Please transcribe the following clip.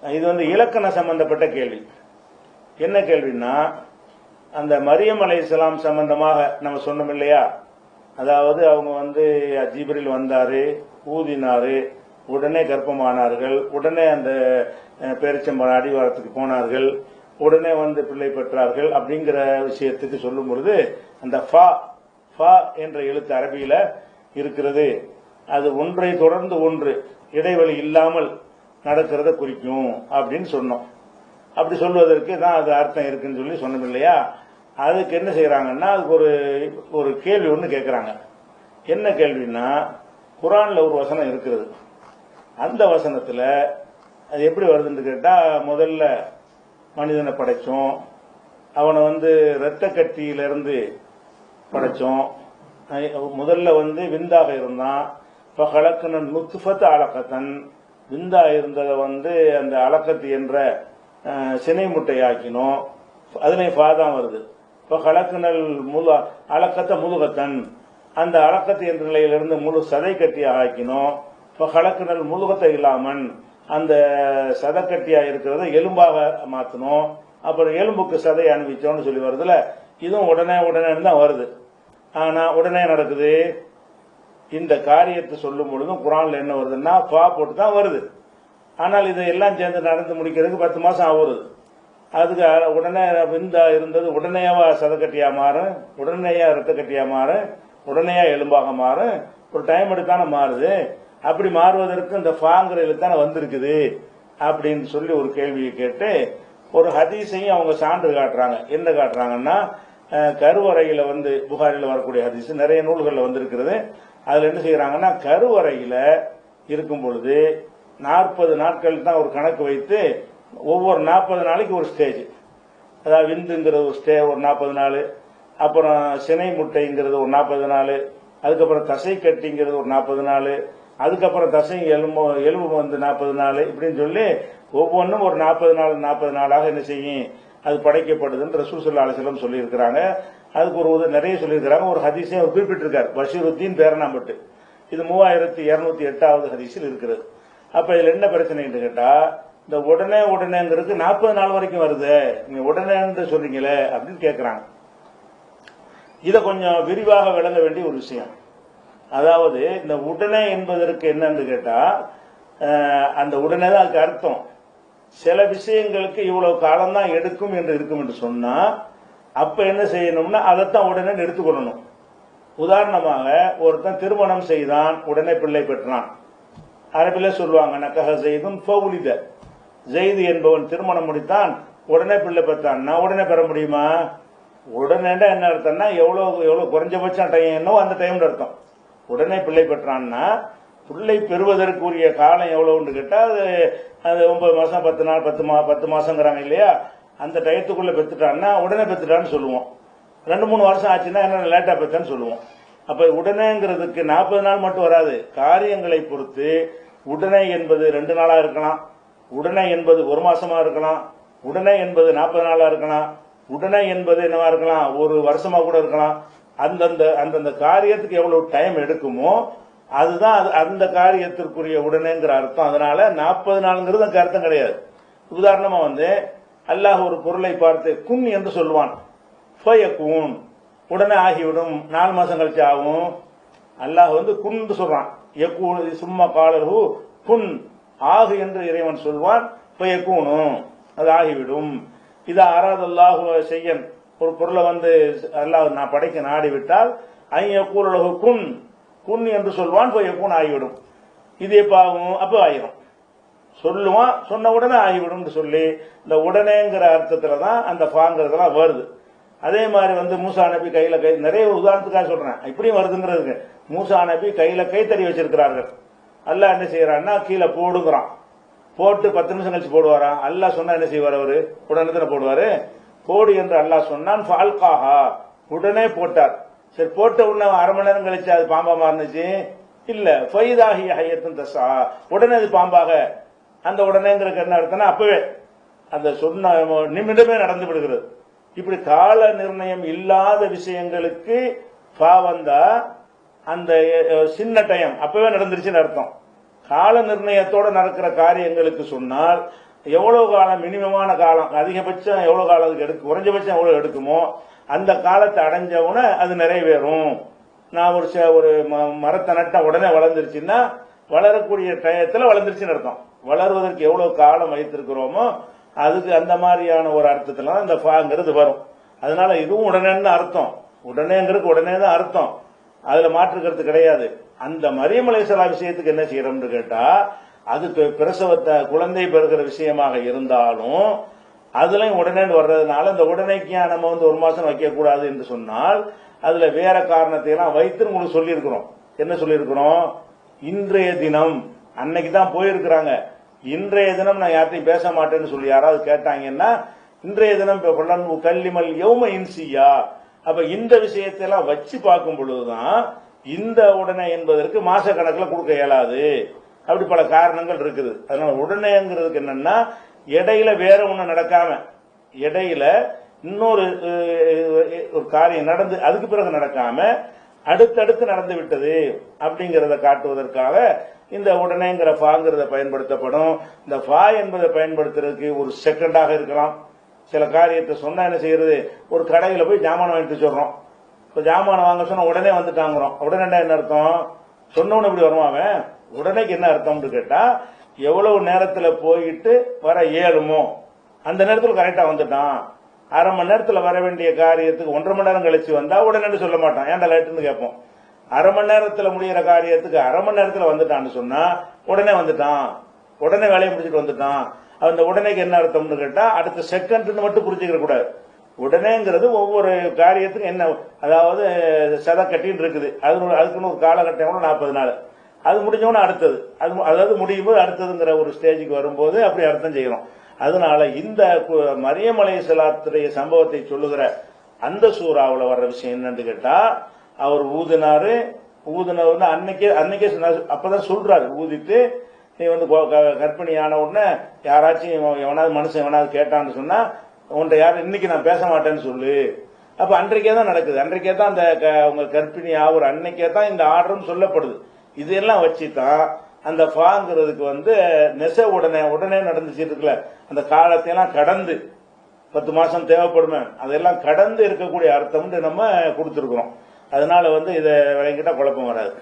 இது இலக்கண சம்பந்தப்பட்ட கேள்வி. என்ன கேள்வின்னா, அந்த மரியம் அலைஹிஸ்ஸலாம் சம்பந்தமாக நம்ம சொன்னோம் இல்லையா? அதாவது அவங்க ஜிப்ரீல் வந்தாரு, ஊதினாரு, உடனே கர்ப்பமானார்கள், உடனே அந்த பேரிச்சம்பழம் அடிவாரத்துக்கு போனார்கள், உடனே பிள்ளை பெற்றார்கள் அப்படிங்கிற விஷயத்துக்கு சொல்லும் பொழுது அந்த ஃபா என்ற எழுத்து அரபியில இருக்கிறது. அது ஒன்றை தொடர்ந்து ஒன்று இடைவெளி இல்லாமல் நடக்கிறத குறிக்கும் அப்படின்னு சொன்னோம். அப்படி சொல்வதற்கு தான் அது அர்த்தம் இருக்குன்னு சொல்லி சொன்னோம் இல்லையா? அதுக்கு என்ன செய்யறாங்கன்னா, அதுக்கு ஒரு கேள்வி ஒன்று கேட்கறாங்க. என்ன கேள்வின்னா, குர்ஆன்ல ஒரு வசனம் இருக்கிறது. அந்த வசனத்துல அது எப்படி வருதுன்னு கேட்டா, முதல்ல மனிதனை படைச்சோம், அவனை இரத்த கட்டியிலிருந்து படைச்சோம், முதல்ல விந்தாக இருந்தான், ஃபகலக்னன் நுத்ஃபத அலகத்தன், விந்தா இருந்ததை அந்த அலக்கத்து என்ற சினை முட்டையாக்கினோம், அதுலயும் ஃபாதான் வருது. ஃபகலக்னல் அலக்கத்த முதுகத்தன், அந்த அலக்கத்து என்ற நிலையிலிருந்து முழு சதை கட்டியாக ஆக்கினோம். ஃபகலக்னல் முதுகத்தை இல்லாமன், அந்த சதை கட்டியா இருக்கிறத எலும்பாக மாத்தணும், அப்புறம் எலும்புக்கு சதை அணிவிச்சோம்னு சொல்லி வருதுல. இதுவும் உடனே தான் வருது. ஆனா உடனே நடக்குது. இந்த காரியத்தை சொல்லும் பொழுதும் குர்ஆன்ல என்ன வருதுன்னா ஃபா போட்டு தான் வருது. ஆனால் இது எல்லாம் சேர்ந்து நடந்து முடிக்கிறதுக்கு 10 மாசம் ஆகுது. அதுக்கு உடனே விந்தா இருந்தது உடனேவா சதக்கட்டியா மாறும், உடனேயா ரத்த கட்டியா மாறும், உடனேயா எலும்பாக மாறும், ஒரு டைம் எடுத்தானே மாறுது. அப்படி மாறுவதற்கு இந்த ஃபாங்கிற எழுத்தான வந்திருக்குது அப்படின்னு சொல்லி ஒரு கேள்வியை கேட்டு ஒரு ஹதீஸையும் அவங்க சான்று காட்டுறாங்க. என்ன காட்டுறாங்கன்னா, கருவறையில புகாரில வரக்கூடிய ஹதீஸ் நிறைய நூல்களில் வந்திருக்கிறது. அதுல என்ன செய்யறாங்கன்னா, கருவறையில இருக்கும் பொழுது 40 நாட்கள் தான் ஒரு கணக்கு வைத்து ஒவ்வொரு 40 நாளைக்கு ஒரு ஸ்டேஜ், அதாவது விந்துங்கிற ஒரு 40 நாள், அப்புறம் சினை முட்டைங்கிறது ஒரு 40 நாள், அதுக்கப்புறம் தசை கட்டிங்கிறது ஒரு 40 நாள், அதுக்கப்புறம் தசை எலும்பு 40 நாள், இப்படின்னு சொல்லி ஒவ்வொன்றும் ஒரு 40 நாளாக என்ன செய்யும் அது படைக்கப்படுதுன்னு ரசூல் ஸல்லல்லாஹு அலைஹி வஸல்லம் சொல்லி இருக்கிறாங்க. அதுக்கு ஒரு நிறைய சொல்லியிருக்கிறாங்க. ஒரு ஹதீஸையும் அவர் குறிப்பிட்டிருக்கார், பஷீருத்தீன் பேரணாம்பட்டு. இது 3208வது ஹதீஸில் இருக்கிறது. அப்ப இதுல என்ன பிரச்சனை கேட்டா, இந்த உடனேங்கிறது 40 நாள் வரைக்கும் வருது, நீங்க உடனே சொல்றீங்களே அப்படின்னு கேட்கிறாங்க. இதை கொஞ்சம் விரிவாக விளங்க வேண்டிய ஒரு விஷயம். அதாவது இந்த உடனே என்பதற்கு என்னன்னு கேட்டா, அந்த உடனே தான் அதுக்கு அர்த்தம். சில விஷயங்களுக்கு இவ்வளவு காலம் தான் எடுக்கும் என்று இருக்கும் என்று சொன்னா, அப்ப என்ன செய்யணும்னா அதைத்தான் உடனே எடுத்துக்கொள்ளணும். உதாரணமாக, ஒருத்தன் திருமணம் செய்தான், உடனே பிள்ளை பெற்றான். அரபில சொல்லுவாங்க, நக்கஹ ஸைதுன் ஃபவுலித, ஸைது என்பவன் திருமணம் முடித்தான், உடனே பிள்ளை பெற்றான்னா உடனே பெற முடியுமா? உடனே என்ன அர்த்தம்னா, எவ்வளவு குறைஞ்சபட்சம் டைம் என்னவோ அந்த டைம் அர்த்தம். உடனே பிள்ளை பெற்றான்னா பிள்ளை பெறுவதற்குரிய காலம் எவ்வளவுன்னு கேட்டா, அது 9 மாசம் 10 நாள் 10 மாசங்கிறாங்க இல்லையா? அந்த டயத்துக்குள்ள பெற்றுட்டான்னா உடனே பெற்றுட்டான்னு சொல்லுவோம். 2-3 வருஷம் ஆச்சுன்னா என்ன லேட்டா பெற்றான்னு சொல்லுவோம். அப்ப உடனேங்கிறதுக்கு 40 நாள் மட்டும் வராது, காரியங்களை பொறுத்து உடனே என்பது 2 நாளா இருக்கலாம், உடனே என்பது 1 மாசமா இருக்கலாம், உடனே என்பது 40 நாளா இருக்கலாம், உடனே என்பது என்னவா இருக்கலாம், 1 வருஷமா கூட இருக்கலாம். அந்தந்த காரியத்துக்கு எவ்வளவு டைம் எடுக்குமோ அதுதான் அந்த காரியத்திற்குரிய உடனேங்கிற அர்த்தம். அதனால 40 நாளுங்கிறது அதுக்கு அர்த்தம் கிடையாது. உதாரணமா அல்லாஹ் ஒரு பொருளை பார்த்து குன் என்று சொல்லுவான், ஃபயகூன், உடனே ஆகிவிடும், 4 மாசம் கழிச்சு ஆகும். அல்லாஹ் குன் சொல்றான், யகூன் சும்மா காலஹு குன், ஆகு என்று இறைவன் சொல்வான், ஃபயகூனும், அது ஆகிவிடும். இது அராதல்லாஹு செய்யன், ஒரு பொருளை அல்லாஹ் நான் படைக்க நாடி விட்டால் ஐயக்கூலகு குன், குன் என்று சொல்வான், ஃபயகூன், ஆகிவிடும். இது எப்ப ஆகும்? அப்ப ஆகிடும். சொல்லுவான், சொன்ன உடனே ஆகிவிடும் சொல்லி இந்த உடனேங்கிற அர்த்தத்துல தான் அந்த ஃபாங்கிறதெல்லாம் வருது. அதே மாதிரி மூசா நபி கையில நிறைய உதாரணத்துக்காக சொல்றேன், இப்படியும் வருதுங்கிறதுக்கு. மூசா நபி கையில கைத்தறி வச்சிருக்கிறார்கள். அல்லாஹ் என்ன செய்யறான்னா கீழே போடுங்கிறான், போட்டு 10 நிமிஷம் கழிச்சு போடுவாராம். அல்லாஹ் சொன்னா என்ன செய்வார்? அவரு உடனே போடுவாரு. போடு என்று அல்லாஹ் சொன்னான், ஃபால்காஹா, உடனே போட்டார். சரி, போட்ட உடனே 1/2 மணி நேரம் கழிச்சு அது பாம்பா மாறுனுச்சு? இல்ல, ஃபைதாஹி ஹையத்துன் தஸா, உடனே அது பாம்பாக. அந்த உடனேங்கிறதுக்கு என்ன அர்த்தம்னா அப்பவே அந்த சொன்ன நிமிடமே நடந்து விடுகிறது. இப்படி கால நிர்ணயம் இல்லாத விஷயங்களுக்கு ஃபா வந்தா அந்த சின்ன டைம் அப்பவே நடந்துருச்சுன்னு அர்த்தம். கால நிர்ணயத்தோட நடக்கிற காரியங்களுக்கு சொன்னால் எவ்வளவு காலம் மினிமமான காலம், அதிகபட்சம் எவ்வளவு காலம் அதுக்கு எடுக்கும், குறைஞ்சபட்சம் எவ்வளவு எடுக்குமோ அந்த காலத்தை அடைஞ்சவுடனே அது நிறைவேறும். நான் ஒரு மரத்தை நட்ட உடனே வளர்ந்துருச்சுன்னா வளரக்கூடிய டயத்துல வளர்ந்துருச்சுன்னு அர்த்தம். வளர்வதற்கு எவ்வளவு காலம் வைத்திருக்கிறோமோ அதுக்கு அந்த மாதிரியான ஒரு அர்த்தத்துல தான் இந்த ஃபாங்கிறது வரும். அதனால இதுவும் உடனேன்னு அர்த்தம், உடனேங்கிறதுக்கு உடனே தான் அர்த்தம், அதுல மாற்றுக்கிறது கிடையாது. அந்த மரியம் அலைஹிஸ்ஸலாம் விஷயத்துக்கு என்ன செய்யறோம்னு கேட்டா, அது பிரசவத்தை குழந்தை பெறுகிற விஷயமாக இருந்தாலும் அதுலயும் உடனே வர்றதுனால இந்த உடனேக்கு நம்ம ஒரு மாசம் வைக்க கூடாது என்று சொன்னால் அதுல வேற காரணத்தை எல்லாம் வைத்து உங்களுக்கு சொல்லியிருக்கிறோம். என்ன சொல்லியிருக்கிறோம்? இன்றைய தினம், அன்னைக்கு தான் போயிருக்கிறாங்க, இன்றைய தினம் நான் யார்ட்டையும் பேச மாட்டேன்னு சொல்லி யாராவது கேட்டாங்கன்னா இன்றைய தினம் கல்லிமல் யௌம இன்சியா. அப்ப இந்த விஷயத்தை எல்லாம் வச்சு பார்க்கும் பொழுதுதான் இந்த உடனே என்பதற்கு மாச கணக்கில் கொடுக்க இயலாது. அப்படி பல காரணங்கள் இருக்குது. அதனால உடனேங்கிறதுக்கு என்னன்னா இடையில வேற ஒண்ணு நடக்காம, இடையில இன்னொரு ஒரு காரியம் நடந்து அதுக்கு பிறகு நடக்காம அடுத்தடுத்து நடந்து விட்டது அப்படிங்கறத காட்டுவதற்காக இந்த உடனேங்கிற ஃபாங்கிறத பயன்படுத்தப்படும். இந்த ஃபா என்பதை பயன்படுத்துறதுக்கு ஒரு செகண்டாக இருக்கலாம். சில காரியத்தை சொன்னா என்ன செய்யறது, ஒரு கடையில போய் ஜாமான் வாங்கிட்டு சொல்றோம், இப்ப ஜாமான் வாங்க சொன்னா உடனே வந்துட்டாங்கிறோம். உடனே என்ன அர்த்தம்? சொன்னவனு இப்படி வருவான், உடனேக்கு என்ன அர்த்தம்னு கேட்டா எவ்வளவு நேரத்துல போயிட்டு வர இயலுமோ அந்த நேரத்துல கரெக்டா வந்துட்டான். அரை மணி நேரத்துல வர வேண்டிய காரியத்துக்கு 1.5 மணி நேரம் கழிச்சு வந்தா உடனே சொல்ல மாட்டான், ஏன்டா லேட்டுன்னு கேட்போம். அரை மணி நேரத்துல முடிகிற காரியத்துக்கு அரை மணி நேரத்துல வந்துட்டான்னு சொன்னா உடனே வந்துட்டான், உடனே வேலையை முடிச்சுட்டு வந்துட்டான். அந்த உடனேக்கு என்ன அர்த்தம்னு கேட்டா அடுத்த செகண்ட் மட்டும் புரிஞ்சுக்கிற கூடாது. உடனேங்கிறது ஒவ்வொரு காரியத்துக்கும் என்ன, அதாவது சத கட்டின்னு இருக்குது, அதுக்குன்னு ஒரு காலகட்டம் 40 நாள், அது முடிஞ்சோன்னு அடுத்தது, அதாவது முடியும் போது அடுத்ததுங்கிற ஒரு ஸ்டேஜுக்கு வரும்போது அப்படி அர்த்தம் செய்யறோம். அதனால இந்த மரியம் அலைஹிஸ்ஸலாத்துடைய சம்பவத்தை சொல்லுகிற அந்த சூறாவுல வர்ற விஷயம் என்னன்னு கேட்டா, அவர் ஊதுனவர் அன்னைக்கே அப்பதான் சொல்றாரு, ஊதிட்டு நீ கர்ப்பிணியான உடனே யாராச்சும் எவனாவது மனுஷன் எவனாவது கேட்டான்னு சொன்னா உன்ட்ட யாரும் இன்னைக்கு நான் பேச மாட்டேன்னு சொல்லு. அப்ப அன்றைக்கே தான் நடக்குது, அன்றைக்கே தான் அந்த உங்க கர்ப்பிணி ஆகுற அன்னைக்கே தான் இந்த ஆர்டரும் சொல்லப்படுது. இதெல்லாம் வச்சுதான் அந்த ஃபாங்கிறதுக்கு நெச உடனே நடந்துச்சு இருக்குல்ல, அந்த காலத்தையெல்லாம் கடந்து 10 மாசம் தேவைப்படுமே அதெல்லாம் கடந்து இருக்கக்கூடிய அர்த்தம் நம்ம கொடுத்துருக்கிறோம். அதனால இதை விளங்கிட்டா குழப்பம் வராது.